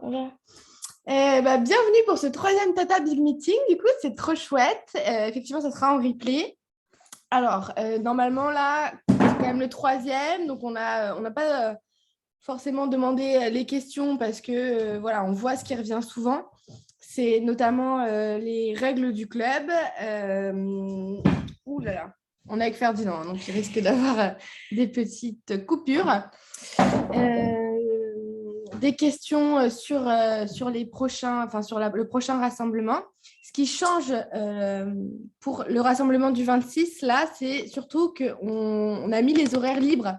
Voilà. Bienvenue pour ce 3e Tata Big Meeting. Du coup, c'est trop chouette. Effectivement, ça sera en replay. Alors, normalement, là, c'est quand même le 3e. Donc, on n'a pas forcément demandé les questions parce que, voilà, on voit ce qui revient souvent. C'est notamment les règles du club. Ouh là là, on est avec Ferdinand, donc il risque d'avoir des petites coupures. Des questions sur les prochains, enfin sur le prochain rassemblement. Ce qui change pour le rassemblement du 26, là, c'est surtout qu'on a mis les horaires libres.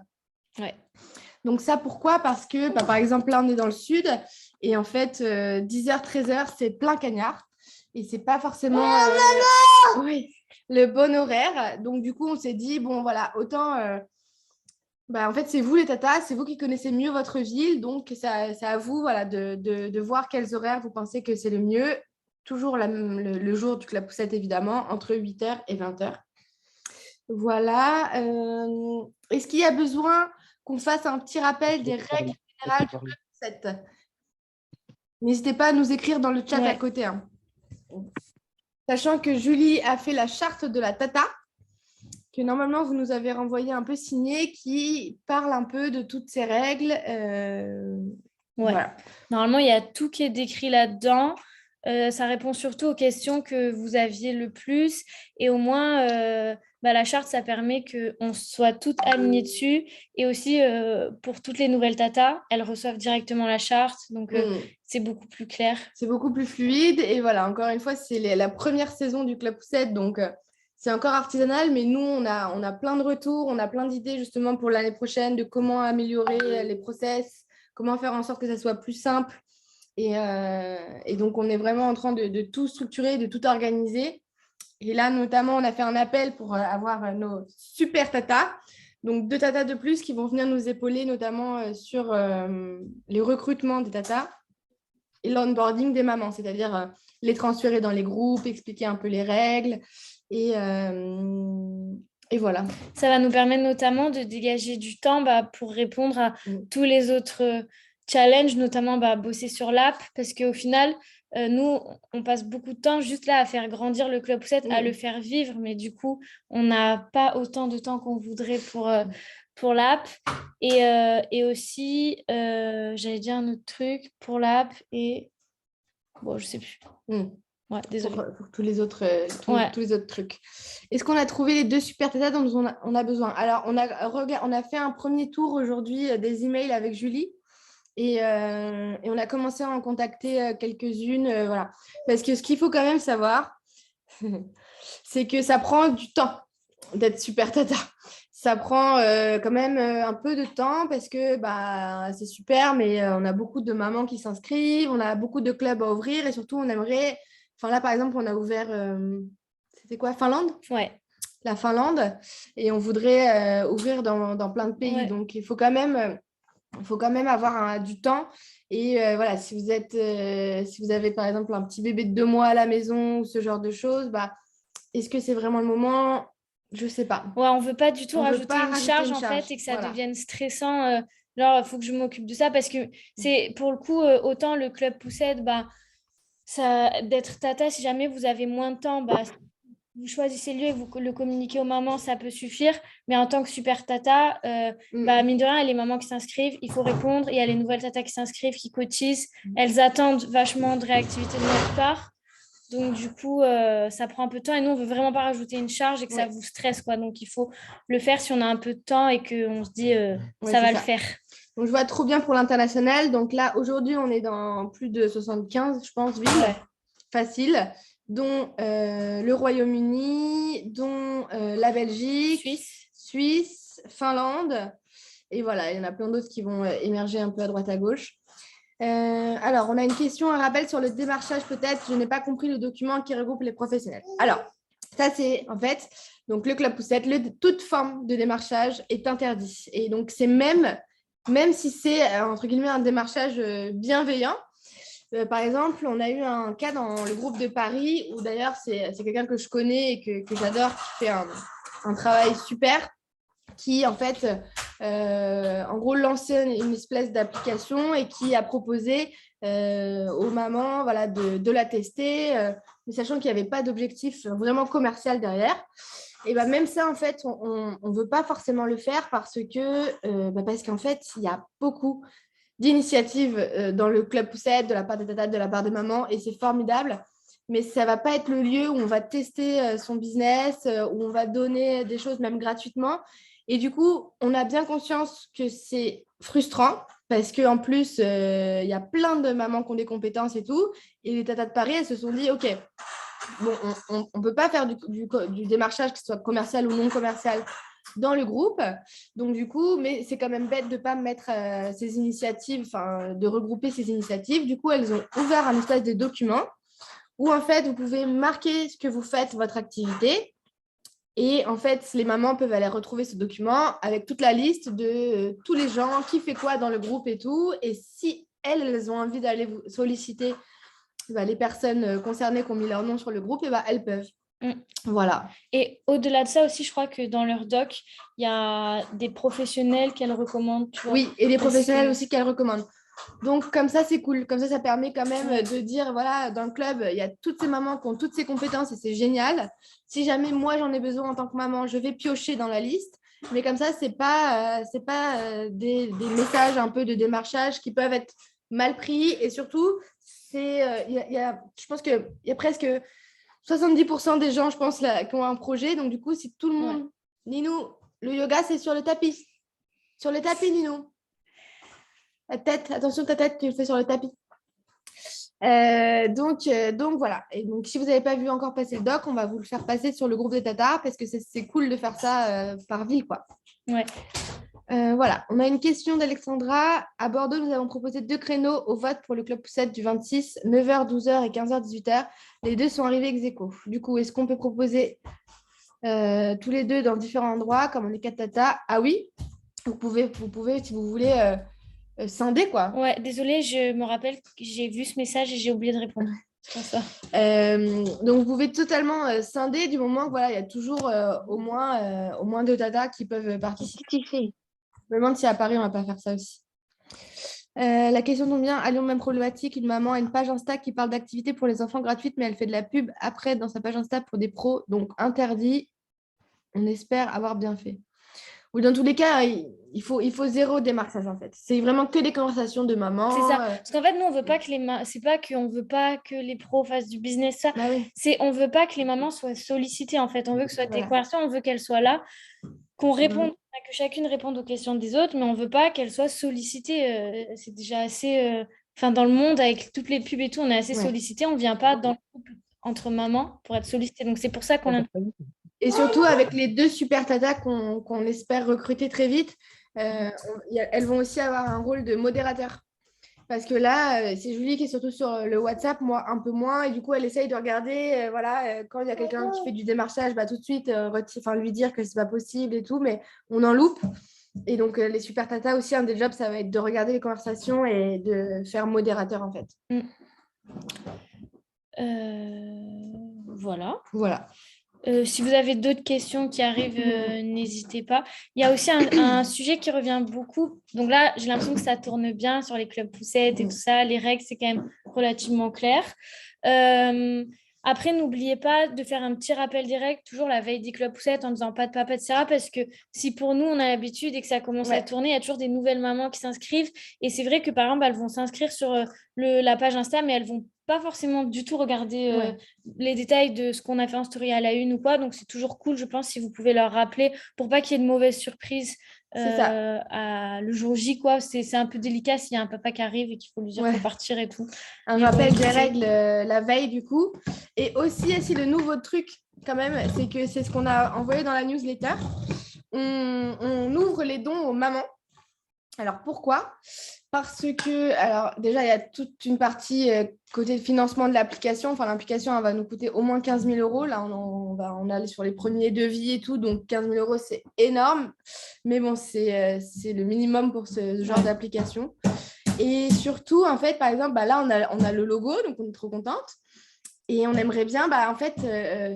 Ouais. Donc ça, pourquoi ? Parce que, par exemple, là, on est dans le sud et en fait, 10h, 13h, c'est plein cagnard et c'est pas forcément le bon horaire. Donc du coup, on s'est dit, bon, voilà, autant... en fait, c'est vous les tatas, c'est vous qui connaissez mieux votre ville, donc c'est à vous voilà, de voir quels horaires vous pensez que c'est le mieux. Toujours le jour du Club Poussette, évidemment, entre 8h et 20h. Voilà. Est-ce qu'il y a besoin qu'on fasse un petit rappel des règles générales du Club Poussette ? N'hésitez pas à nous écrire dans le chat à côté. Hein. Sachant que Julie a fait la charte de la tata, que normalement, vous nous avez renvoyé un peu signé, qui parle un peu de toutes ces règles. Voilà. Normalement, il y a tout qui est décrit là-dedans. Ça répond surtout aux questions que vous aviez le plus. Et au moins, la charte, ça permet qu'on soit toutes alignées dessus. Et aussi, pour toutes les nouvelles tatas, elles reçoivent directement la charte. Donc, c'est beaucoup plus clair. C'est beaucoup plus fluide. Et voilà, encore une fois, c'est la première saison du Club Poussette. Donc, c'est encore artisanal, mais nous, on a plein de retours, on a plein d'idées justement pour l'année prochaine de comment améliorer les process, comment faire en sorte que ça soit plus simple. Et donc, on est vraiment en train de tout structurer, de tout organiser. Et là, notamment, on a fait un appel pour avoir nos super tatas. Donc, 2 tatas de plus qui vont venir nous épauler, notamment sur les recrutements des tatas et l'onboarding des mamans, c'est-à-dire les transférer dans les groupes, expliquer un peu les règles. Et voilà. Ça va nous permettre notamment de dégager du temps pour répondre à tous les autres challenges, notamment bosser sur l'app, parce qu'au final, nous, on passe beaucoup de temps juste là à faire grandir le Club Poussette, à le faire vivre, mais du coup, on n'a pas autant de temps qu'on voudrait pour l'app. Et aussi, j'allais dire un autre truc pour l'app et... Bon, je sais plus. Ouais, désolée. Pour tous les autres trucs. Est-ce qu'on a trouvé les 2 super tatas dont on a besoin ? Alors, on a fait un premier tour aujourd'hui des emails avec Julie et on a commencé à en contacter quelques-unes. Voilà. Parce que ce qu'il faut quand même savoir, c'est que ça prend du temps d'être super tata. Ça prend quand même un peu de temps parce que c'est super, mais on a beaucoup de mamans qui s'inscrivent, on a beaucoup de clubs à ouvrir et surtout, on aimerait... Enfin, là, par exemple, on a ouvert... c'était quoi ? Finlande ? Ouais. La Finlande. Et on voudrait ouvrir dans plein de pays. Ouais. Donc, il faut quand même avoir du temps. Et voilà, si vous avez, par exemple, un petit bébé de 2 mois à la maison ou ce genre de choses, est-ce que c'est vraiment le moment ? Je sais pas. Ouais, on veut pas du tout rajouter une charge en fait et que ça devienne stressant. Genre, il faut que je m'occupe de ça parce que c'est pour le coup, autant le Club Poussette, d'être tata, si jamais vous avez moins de temps, vous choisissez le lieu et vous le communiquez aux mamans, ça peut suffire. Mais en tant que super tata, mine de rien, il y a les mamans qui s'inscrivent, il faut répondre. Il y a les nouvelles tatas qui s'inscrivent, qui cotisent. Elles attendent vachement de réactivité de notre part. Donc, du coup, ça prend un peu de temps et nous, on ne veut vraiment pas rajouter une charge et que ça vous stresse, quoi. Donc, il faut le faire si on a un peu de temps et qu'on se dit ça va le faire. Donc, je vois trop bien pour l'international. Donc là, aujourd'hui, on est dans plus de 75, je pense, villes faciles, dont le Royaume-Uni, dont la Belgique, Suisse, Finlande. Et voilà, il y en a plein d'autres qui vont émerger un peu à droite à gauche. Alors, on a une question, un rappel sur le démarchage peut-être. Je n'ai pas compris le document qui regroupe les professionnels. Alors, ça c'est en fait, donc le Club Poussette, toute forme de démarchage est interdit. Et donc, c'est même si c'est, entre guillemets, un démarchage bienveillant. Par exemple, on a eu un cas dans le groupe de Paris où d'ailleurs, c'est quelqu'un que je connais et que j'adore, qui fait un travail super, qui en fait en gros, lancé une espèce d'application et qui a proposé aux mamans voilà, de la tester, mais sachant qu'il n'y avait pas d'objectif vraiment commercial derrière. Et bah, même ça, en fait, on ne veut pas forcément le faire parce qu'en fait, il y a beaucoup d'initiatives dans le Club Poussette, de la part des tatas, de la part des mamans, et c'est formidable. Mais ça ne va pas être le lieu où on va tester son business, où on va donner des choses même gratuitement. Et du coup, on a bien conscience que c'est frustrant parce qu'en plus, il y a plein de mamans qui ont des compétences et tout. Et les tatas de Paris, elles se sont dit, OK, bon, on ne peut pas faire du démarchage, que ce soit commercial ou non commercial, dans le groupe. Donc, du coup, mais c'est quand même bête de ne pas mettre ces initiatives, enfin, de regrouper ces initiatives. Du coup, elles ont ouvert un espace de documents où, en fait, vous pouvez marquer ce que vous faites, votre activité. Et en fait, les mamans peuvent aller retrouver ce document avec toute la liste de tous les gens, qui fait quoi dans le groupe et tout. Et si elles ont envie d'aller vous solliciter les personnes concernées qui ont mis leur nom sur le groupe, elles peuvent. Voilà. Et au-delà de ça aussi, je crois que dans leur doc, il y a des professionnels qu'elles recommandent. Tu vois, oui, et des professionnels aussi qu'elles recommandent. Donc, comme ça, c'est cool. Comme ça permet quand même de dire, voilà, dans le club, il y a toutes ces mamans qui ont toutes ces compétences et c'est génial. Si jamais moi, j'en ai besoin en tant que maman, je vais piocher dans la liste. Mais comme ça, c'est pas des messages un peu de démarchage qui peuvent être mal pris. Et surtout, je pense qu'il y a presque 70% des gens, je pense, là, qui ont un projet. Donc, du coup, si tout le monde... Ninou, le yoga, c'est sur le tapis. Sur le tapis, Ninou. La tête, attention, ta tête, tu le fais sur le tapis. Donc, voilà. Et donc, si vous n'avez pas vu encore passer le doc, on va vous le faire passer sur le groupe des tatas parce que c'est cool de faire ça par ville, quoi. Ouais. Voilà. On a une question d'Alexandra. À Bordeaux, nous avons proposé 2 créneaux au vote pour le Club Poussette du 26, 9h, 12h et 15h, 18h. Les 2 sont arrivés ex aequo. Du coup, est-ce qu'on peut proposer tous les 2 dans différents endroits, comme on est 4 tatas? Ah oui, vous pouvez, si vous voulez... scindé, quoi. Ouais, désolée, je me rappelle que j'ai vu ce message et j'ai oublié de répondre. C'est pour ça. Donc, vous pouvez totalement scinder du moment que voilà, il y a toujours au moins 2 tatas qui peuvent participer. Je me demande si à Paris, on ne va pas faire ça aussi. La question tombe bien. À Lyon, même problématique. Une maman a une page Insta qui parle d'activités pour les enfants gratuites, mais elle fait de la pub après dans sa page Insta pour des pros, donc interdit. On espère avoir bien fait. Ou dans tous les cas, il faut zéro démarchage en fait. C'est vraiment que des conversations de maman. C'est ça. Parce qu'en fait, nous, on veut pas que c'est pas qu'on veut pas que les pros fassent du business, ça. Bah oui. C'est on veut pas que les mamans soient sollicitées en fait. On veut que ce soit des conversations, on veut qu'elles soient là, qu'on réponde, que chacune réponde aux questions des autres, mais on veut pas qu'elles soient sollicitées. C'est déjà assez. Dans le monde, avec toutes les pubs et tout, on est assez sollicité. On vient pas dans le couple entre mamans pour être sollicité. Donc c'est pour ça qu'on a. Et surtout avec les 2 super tatas qu'on espère recruter très vite, elles vont aussi avoir un rôle de modérateur. Parce que là, c'est Julie qui est surtout sur le WhatsApp, moi un peu moins. Et du coup, elle essaye de regarder, quand il y a quelqu'un qui fait du démarchage, tout de suite lui dire que c'est pas possible et tout. Mais on en loupe. Et donc, les super tatas aussi, un des jobs, ça va être de regarder les conversations et de faire modérateur en fait. Voilà. Si vous avez d'autres questions qui arrivent, n'hésitez pas. Il y a aussi un sujet qui revient beaucoup. Donc là, j'ai l'impression que ça tourne bien sur les clubs poussettes et tout ça. Les règles, c'est quand même relativement clair. Après, n'oubliez pas de faire un petit rappel direct, toujours la veille des clubs poussettes, en disant pas de papa, etc. Parce que si pour nous, on a l'habitude et que ça commence à tourner, il y a toujours des nouvelles mamans qui s'inscrivent. Et c'est vrai que, par exemple, elles vont s'inscrire sur la page Insta, mais elles vont pas forcément du tout regarder les détails de ce qu'on a fait en story à la une ou quoi. Donc, c'est toujours cool, je pense, si vous pouvez leur rappeler pour pas qu'il y ait de mauvaises surprises le jour J, quoi. C'est un peu délicat s'il y a un papa qui arrive et qu'il faut lui dire qu'il faut partir et tout. Un rappel des règles la veille, du coup. Et aussi, le nouveau truc, quand même, c'est que c'est ce qu'on a envoyé dans la newsletter. On ouvre les dons aux mamans. Alors, pourquoi ? Parce que, alors déjà, il y a toute une partie côté financement de l'application. Enfin, l'application, elle va nous coûter au moins 15 000 €. Là, on est allé sur les premiers devis et tout. Donc, 15 000 €, c'est énorme. Mais bon, c'est le minimum pour ce genre d'application. Et surtout, en fait, par exemple, là, on a le logo. Donc, on est trop contente. Et on aimerait bien,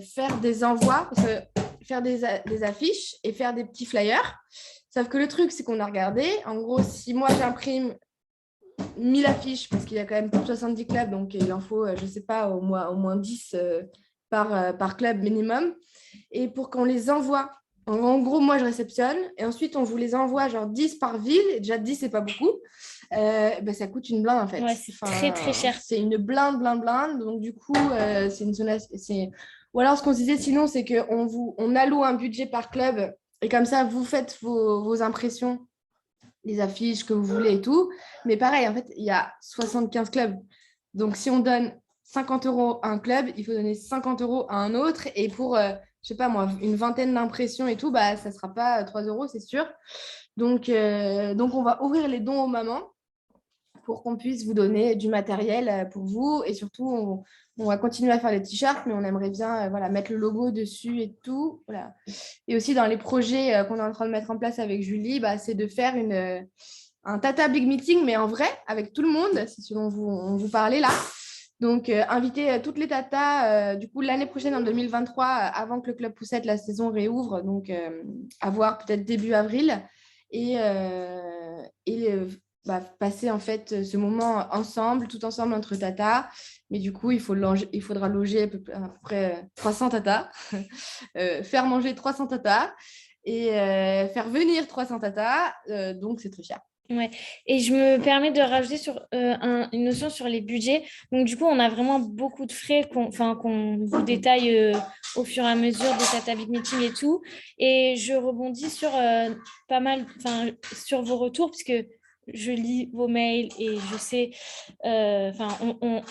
faire des envois, faire des affiches et faire des petits flyers. Sauf que le truc, c'est qu'on a regardé. En gros, si moi, j'imprime 1000 affiches, parce qu'il y a quand même plus de 70 clubs, donc il en faut, je ne sais pas, au moins 10 par club minimum. Et pour qu'on les envoie, en gros, moi, je réceptionne, et ensuite, on vous les envoie genre 10 par ville, et déjà 10, c'est pas beaucoup. Ça coûte une blinde, en fait. Ouais, c'est très, très cher. C'est une blinde. Donc, du coup, ou alors, ce qu'on se disait, sinon, c'est qu'on alloue un budget par club, et comme ça, vous faites vos impressions, les affiches que vous voulez et tout. Mais pareil, en fait, il y a 75 clubs. Donc, si on donne 50 € à un club, il faut donner 50 € à un autre. Et pour, je sais pas moi, une vingtaine d'impressions et tout, ça ne sera pas 3 €, c'est sûr. Donc, on va ouvrir les dons aux mamans pour qu'on puisse vous donner du matériel pour vous. Et surtout, on va continuer à faire les t-shirts, mais on aimerait bien mettre le logo dessus et tout. Voilà. Et aussi, dans les projets qu'on est en train de mettre en place avec Julie, c'est de faire un Tata Big Meeting, mais en vrai, avec tout le monde, c'est ce dont on vous parlait là. Donc, inviter toutes les tatas, du coup, l'année prochaine, en 2023, avant que le Club Poussette, la saison réouvre, donc à voir peut-être début avril. Et passer en fait ce moment ensemble, tout ensemble entre tatas. Mais du coup, il faudra loger à peu près 300 tatas, faire manger 300 tatas et faire venir 300 tatas. Donc, c'est très cher. Ouais. Et je me permets de rajouter une notion sur les budgets. Donc, du coup, on a vraiment beaucoup de frais qu'on vous détaille au fur et à mesure des Tata Big Meeting et tout. Et je rebondis sur pas mal, sur vos retours, parce que je lis vos mails et je sais, on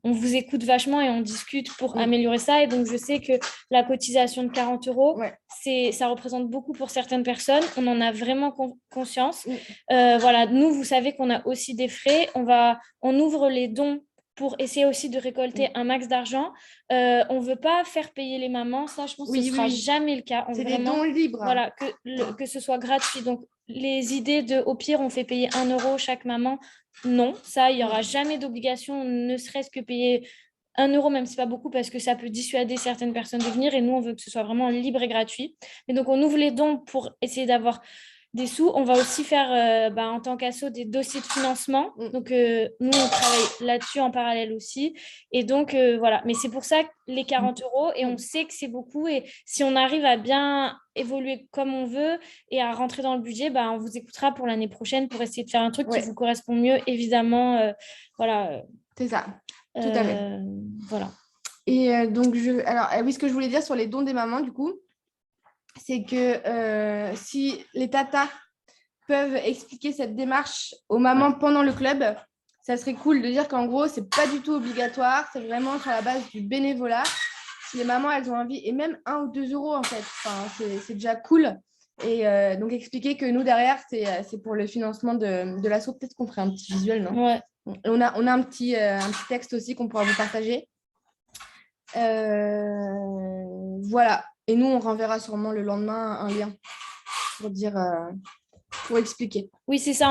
vous écoute vachement et on discute pour améliorer ça. Et donc, je sais que la cotisation de 40 €, ça représente beaucoup pour certaines personnes. On en a vraiment conscience. Voilà, nous, vous savez qu'on a aussi des frais. On ouvre les dons pour essayer aussi de récolter un max d'argent. On ne veut pas faire payer les mamans. Ça, je pense que ce ne sera jamais le cas. C'est des dons libres. Voilà, que ce soit gratuit. Donc, les idées au pire, on fait payer 1 € chaque maman. Non, ça, il n'y aura jamais d'obligation, ne serait-ce que payer 1 €, même si ce n'est pas beaucoup, parce que ça peut dissuader certaines personnes de venir. Et nous, on veut que ce soit vraiment libre et gratuit. Et donc, on ouvre les dons pour essayer d'avoir des sous. On va aussi faire, en tant qu'asso, des dossiers de financement. Donc, nous, on travaille là-dessus en parallèle aussi. Et donc, voilà. Mais c'est pour ça que les 40 €, et on sait que c'est beaucoup. Et si on arrive à bien évoluer comme on veut et à rentrer dans le budget, on vous écoutera pour l'année prochaine pour essayer de faire un truc qui vous correspond mieux, évidemment. Voilà. C'est ça. Tout à fait. Voilà. Et donc, ce que je voulais dire sur les dons des mamans, du coup, c'est que si les tatas peuvent expliquer cette démarche aux mamans pendant le club, ça serait cool de dire qu'en gros, c'est pas du tout obligatoire, c'est vraiment sur la base du bénévolat. Si les mamans, elles ont envie, et même 1 ou 2 € en fait, c'est déjà cool. Et donc, expliquer que nous, derrière, c'est pour le financement de l'asso. Peut-être qu'on ferait un petit visuel, non ? Ouais. On a un petit texte aussi qu'on pourra vous partager. Voilà. Et nous, on renverra sûrement le lendemain un lien pour expliquer. Oui, c'est ça.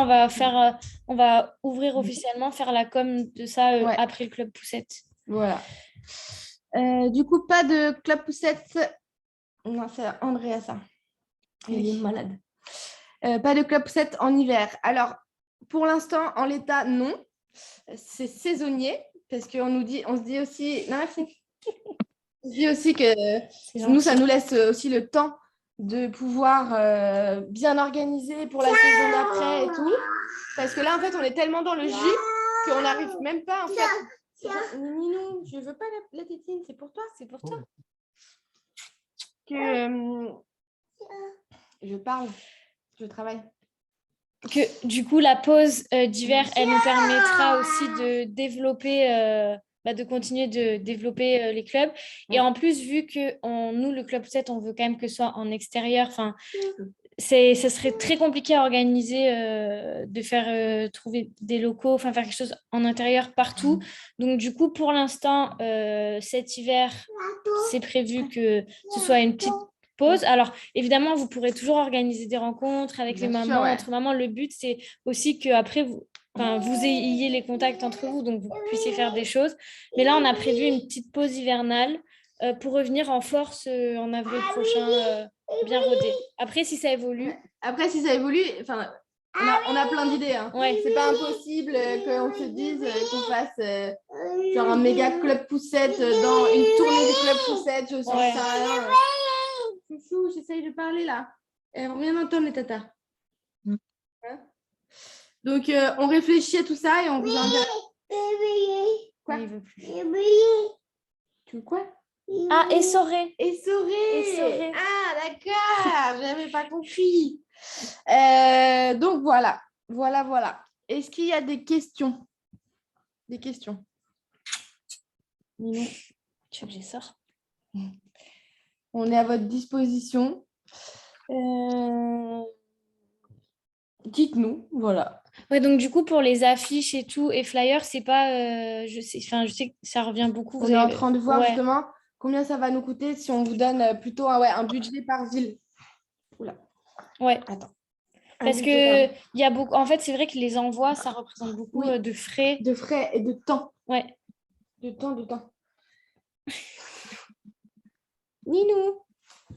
On va ouvrir officiellement, faire la com de ça après le Club Poussette. Voilà. Du coup, pas de Club Poussette. Non, c'est Andrea, ça. Il est malade. Pas de Club Poussette en hiver. Alors, pour l'instant, en l'état, non. C'est saisonnier, parce on se dit aussi... Non, merci. On se dit aussi que nous, ça nous laisse aussi le temps de pouvoir bien organiser pour la saison d'après et tout. Parce que là, en fait, on est tellement dans le jus qu'on n'arrive même pas, en fait. Minou, je ne veux pas la tétine, c'est pour toi. C'est pour toi. Que je parle, je travaille. Que du coup, la pause d'hiver, elle nous permettra aussi de développer... de continuer de développer les clubs. Et en plus, vu que nous, le Club 7, on veut quand même que ce soit en extérieur, ça serait très compliqué à organiser de faire trouver des locaux, faire quelque chose en intérieur partout. Donc, du coup, pour l'instant, cet hiver, c'est prévu que ce soit une petite pause. Alors, évidemment, vous pourrez toujours organiser des rencontres avec les mamans, entre mamans. Le but, c'est aussi qu'après, vous ayez les contacts entre vous, donc vous puissiez faire des choses. Mais là, on a prévu une petite pause hivernale pour revenir en force en avril prochain, bien rodé. Après, si ça évolue. Après, si ça évolue, enfin, on a plein d'idées. Hein. Ouais. C'est pas impossible qu'on se dise qu'on fasse genre un méga club poussette dans une tournée du club poussette. Je sais rien. Chouchou, j'essaye de parler là. On vient d'entendre les tatas. Hein? Donc, on réfléchit à tout ça et on vous enverra. Quoi? Il veut plus. Tu veux quoi? Ah, essoré. Essoré. Ah, d'accord. J'avais pas compris. Donc, voilà. Est-ce qu'il y a des questions? Ninou, tu veux que j'essore? On est à votre disposition. Dites-nous, voilà. Ouais, donc du coup, pour les affiches et tout, et flyers, c'est pas... je sais que ça revient beaucoup. On est en train de voir justement combien ça va nous coûter si on vous donne plutôt un budget par ville. Oula. Ouais. Attends. Parce que il y a beaucoup... En fait, c'est vrai que les envois, ça représente beaucoup de frais. De frais et de temps. Ouais. De temps. Ninou.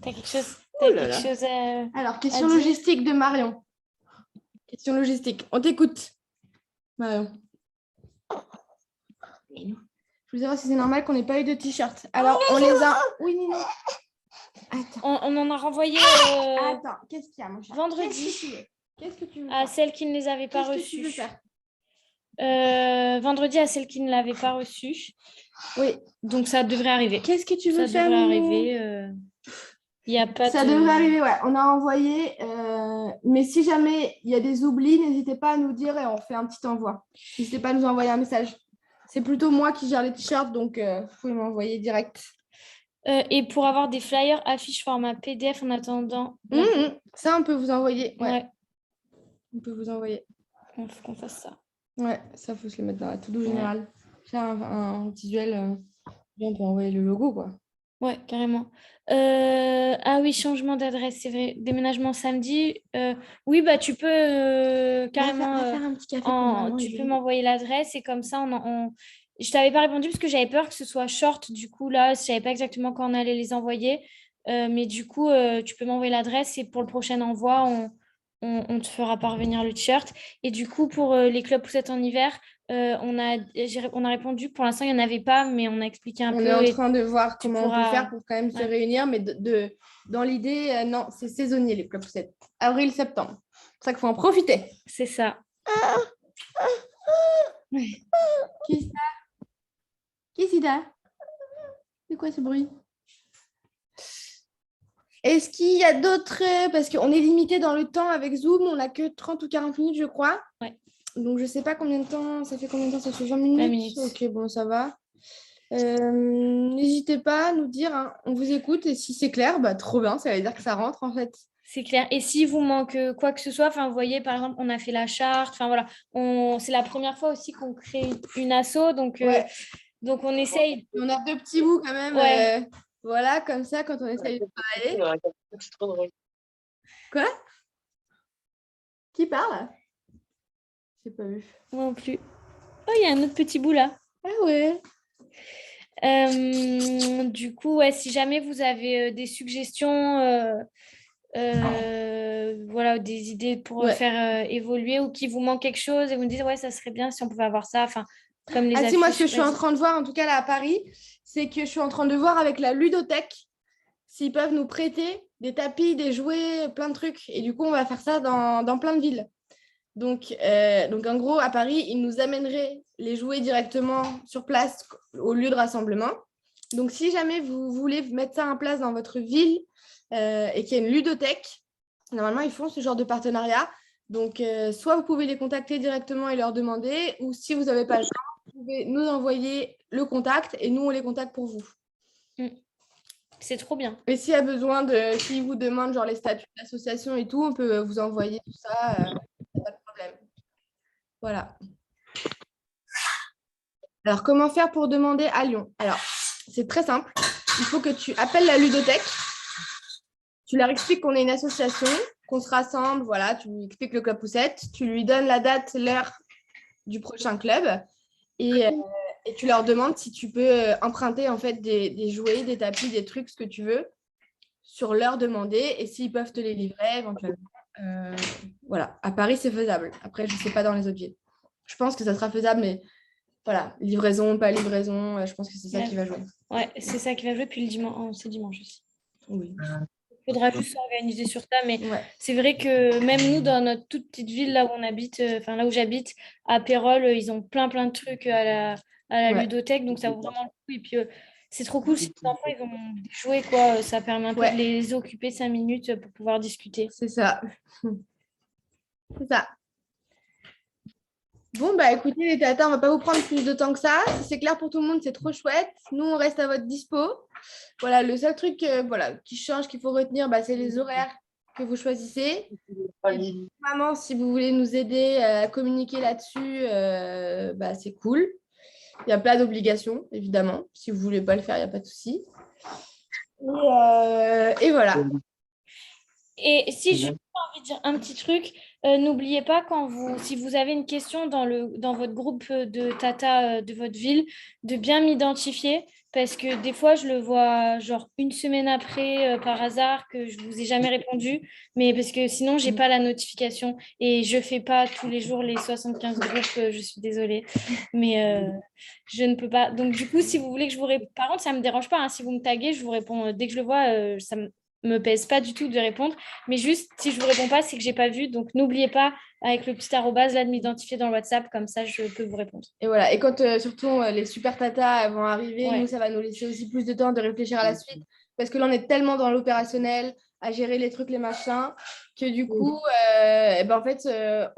T'as quelque chose, Alors, question logistique de Marion. Question logistique. On t'écoute, Marion. Je veux savoir si c'est normal qu'on n'ait pas eu de t-shirt. Alors, on les a... Oui, Ninou. Attends. On en a renvoyé... Attends, qu'est-ce qu'il y a, mon chat? Vendredi. Qu'est-ce que tu veux à celles qui ne les avaient pas reçues. Qu'est-ce que tu veux faire? Vendredi à celles qui ne l'avaient pas reçu. Oui. Donc, ça devrait arriver. Qu'est-ce que tu veux faire? Ça devrait arriver. Y a pas ça devrait arriver, ouais. On a envoyé. Mais si jamais il y a des oublis, n'hésitez pas à nous dire et on fait un petit envoi. N'hésitez pas à nous envoyer un message. C'est plutôt moi qui gère les t-shirts, donc vous pouvez m'envoyer direct. Et pour avoir des flyers, affiches format PDF en attendant. Ça, on peut vous envoyer. Ouais. On peut vous envoyer. Il faut qu'on fasse ça. Ouais, ça, il faut se le mettre dans la to-do générale. Faire un visuel. On peut envoyer le logo, quoi. Ouais, carrément. Ah oui, changement d'adresse, c'est vrai. Déménagement samedi. Oui, bah tu peux carrément. faire un petit café tu peux m'envoyer l'adresse et comme ça, je t'avais pas répondu parce que j'avais peur que ce soit short. Du coup, là, je savais pas exactement quand on allait les envoyer. Mais du coup, tu peux m'envoyer l'adresse et pour le prochain envoi, on te fera parvenir le t-shirt. Et du coup, pour les clubs poussettes en hiver, on a répondu que pour l'instant, il n'y en avait pas, mais on a expliqué un peu. On est en train de voir comment on peut faire pour quand même se réunir, mais dans l'idée, non, c'est saisonnier les clubs poussettes. Avril, septembre. C'est pour ça qu'il faut en profiter. C'est ça. Qui ça? Qui c'est là? C'est quoi ce bruit? Est-ce qu'il y a d'autres... Parce qu'on est limité dans le temps avec Zoom, on n'a que 30 ou 40 minutes, je crois. Ouais. Donc, je ne sais pas combien de temps. Ça fait combien de temps? Ça fait 20 minutes. 20 minutes. Ok, bon, ça va. N'hésitez pas à nous dire. Hein. On vous écoute. Et si c'est clair, bah, trop bien. Ça veut dire que ça rentre, en fait. C'est clair. Et si vous manque quoi que ce soit, vous voyez, par exemple, on a fait la charte. Voilà. C'est la première fois aussi qu'on crée une asso. Donc on essaye. On a 2 petits bouts quand même. Ouais. Voilà, comme ça, quand on essaye de parler. C'est trop drôle. Quoi? Qui parle? J'ai pas vu. Moi non plus. Oh, il y a un autre petit bout là. Ah ouais. Du coup, si jamais vous avez des suggestions, voilà, des idées pour faire évoluer ou qu'il vous manque quelque chose et vous me dites, ça serait bien si on pouvait avoir ça. Comme les affiches, moi, ce que je suis en train de voir, en tout cas là à Paris, c'est que je suis en train de voir avec la ludothèque s'ils peuvent nous prêter des tapis, des jouets, plein de trucs. Et du coup, on va faire ça dans plein de villes. Donc, en gros, à Paris, ils nous amèneraient les jouets directement sur place au lieu de rassemblement. Donc, si jamais vous voulez mettre ça en place dans votre ville et qu'il y a une ludothèque, normalement, ils font ce genre de partenariat. Donc, soit vous pouvez les contacter directement et leur demander, ou si vous n'avez pas le temps, vous pouvez nous envoyer le contact et nous, on les contacte pour vous. C'est trop bien. Et s'il y a besoin s'ils vous demandent genre les statuts d'association et tout, on peut vous envoyer tout ça. Pas de problème. Voilà. Alors, comment faire pour demander à Lyon? Alors, c'est très simple. Il faut que tu appelles la ludothèque. Tu leur expliques qu'on est une association, qu'on se rassemble. Voilà, tu lui expliques le club poussette. Tu lui donnes la date, l'heure du prochain club. Et Et tu leur demandes si tu peux emprunter en fait des jouets, des tapis, des trucs, ce que tu veux, sur leur demander et s'ils peuvent te les livrer éventuellement. Voilà, à Paris, c'est faisable. Après, je ne sais pas dans les autres villes. Je pense que ça sera faisable, mais voilà, livraison, pas livraison, je pense que c'est ça qui va jouer. Ouais, c'est ça qui va jouer, puis le dimanche, c'est dimanche aussi. Oui. Il faudra juste s'organiser sur ça, mais c'est vrai que même nous, dans notre toute petite ville, là où on habite, enfin là où j'habite, à Pérols, ils ont plein de trucs à la ludothèque, donc ça vaut vraiment le coup. Et puis, c'est trop cool si les enfants, ils ont des jouets, quoi. Ça permet un peu de les occuper 5 minutes pour pouvoir discuter. C'est ça. C'est ça. Bon, bah écoutez, les tatas, on va pas vous prendre plus de temps que ça. Si c'est clair pour tout le monde, c'est trop chouette. Nous, on reste à votre dispo. Voilà, le seul truc qui change, qu'il faut retenir, c'est les horaires que vous choisissez. Et maman, si vous voulez nous aider à communiquer là-dessus, c'est cool. Il n'y a pas d'obligation, évidemment. Si vous ne voulez pas le faire, il n'y a pas de souci. Et voilà. Et si j'ai envie de dire un petit truc, n'oubliez pas si vous avez une question dans votre groupe de tata de votre ville, de bien m'identifier parce que des fois je le vois genre une semaine après par hasard que je vous ai jamais répondu, mais parce que sinon j'ai pas la notification et je fais pas tous les jours les 75 groupes, je suis désolée, mais je ne peux pas. Donc du coup, si vous voulez que je vous réponde, par contre ça me dérange pas, hein, si vous me taguez, je vous réponds dès que je le vois, ça me pèse pas du tout de répondre, mais juste si je vous réponds pas, c'est que j'ai pas vu, donc n'oubliez pas avec le petit arrobase là de m'identifier dans le WhatsApp, comme ça je peux vous répondre. Et voilà, et quand surtout les super tatas vont arriver, nous ça va nous laisser aussi plus de temps de réfléchir à la suite, parce que là on est tellement dans l'opérationnel, à gérer les trucs, les machins, que du coup, en fait,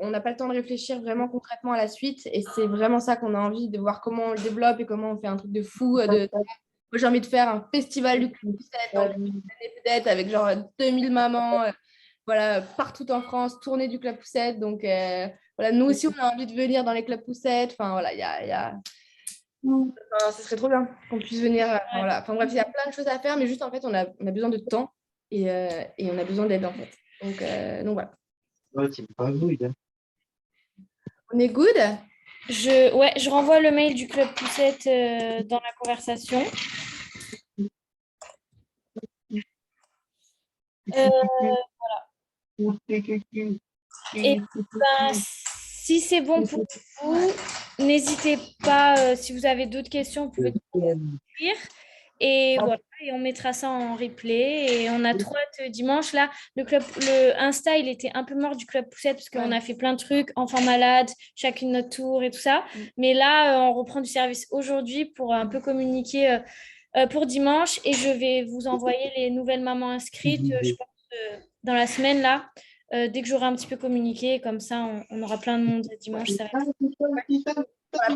on n'a pas le temps de réfléchir vraiment concrètement à la suite, et c'est vraiment ça qu'on a envie de voir comment on le développe et comment on fait un truc de fou. Moi, j'ai envie de faire un festival du club poussette peut-être avec genre 2000 mamans voilà, partout en France, tournée du club poussette. Donc voilà, nous aussi, on a envie de venir dans les clubs poussettes. Enfin voilà, Enfin, ce serait trop bien qu'on puisse venir. Voilà. Enfin bref, il y a plein de choses à faire, mais juste en fait, on a besoin de temps et on a besoin d'aide en fait. Donc voilà. Ouais, c'est pas good, hein. On est good? Je renvoie le mail du club poussette dans la conversation. Voilà. Et si c'est bon pour vous, n'hésitez pas, si vous avez d'autres questions, vous pouvez écrire. Et voilà, et on mettra ça en replay. Et on a trop hâte dimanche. Là, le Insta, il était un peu mort du club poussette parce qu'on a fait plein de trucs, enfants malades, chacune notre tour et tout ça. Mais là, on reprend du service aujourd'hui pour un peu communiquer pour dimanche. Et je vais vous envoyer les nouvelles mamans inscrites, je pense, dans la semaine là. Dès que j'aurai un petit peu communiqué, comme ça, on aura plein de monde dimanche. Ça va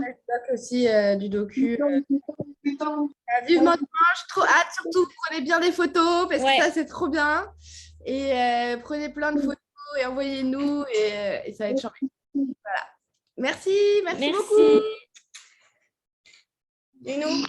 être... aussi du docu. Vivement dimanche, trop hâte, surtout prenez bien des photos parce que ça c'est trop bien. Et prenez plein de photos et envoyez-nous et ça va être chouette. Voilà. Merci beaucoup. Et nous